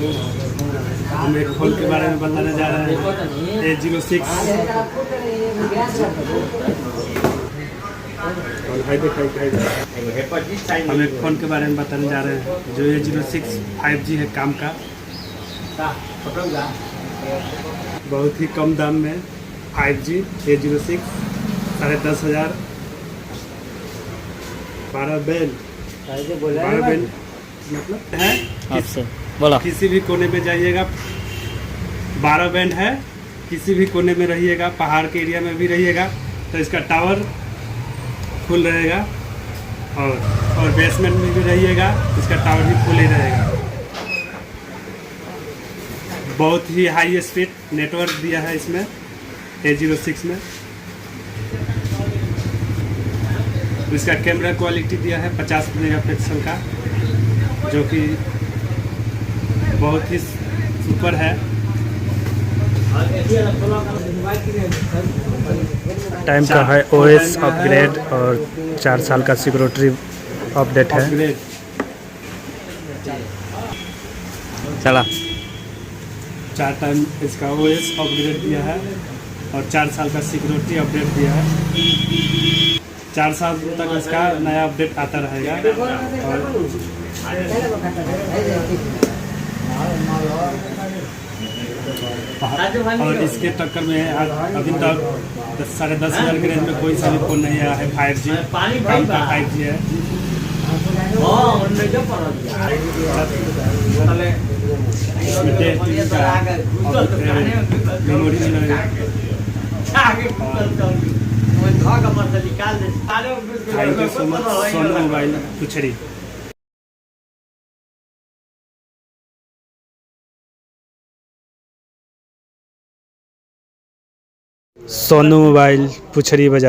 हम एक फ़ोन के बारे में बताने जा रहे हैं A06। हम एक फ़ोन के बारे में बताने जा रहे हैं जो A06 5G है काम का, बहुत ही कम दाम में 5G A06 10,500 12 बैंड मतलब है। आपसे बोला किसी भी कोने में जाइएगा 12 बैंड है, किसी भी कोने में रहिएगा, पहाड़ के एरिया में भी रहिएगा तो इसका टावर फुल रहेगा, और बेसमेंट में भी रहिएगा इसका टावर भी फुल ही रहेगा। बहुत ही हाई स्पीड नेटवर्क दिया है इसमें A06 में। इसका कैमरा क्वालिटी दिया है 50 मेगापिक्सल का, जो कि बहुत ही सुपर है। टाइम का है OS अपग्रेड और 4 साल का सिक्योरिटी अपडेट है। चला 4 टाइम इसका OS अपग्रेड दिया है और 4 साल का सिक्योरिटी अपडेट दिया है। 4 साल तक इसका नया अपडेट आता रहेगा। और इसके टक्कर में अभी तक 10,500 के रेंज में कोई सा भी फ़ोन नहीं आया है 5G काम का 5G है। इसमें 1.5 GB का मेमोरी मिलेगा। Thank you so much Sonu mobile Puchhri. Sonu mobile Puchhri बाजार।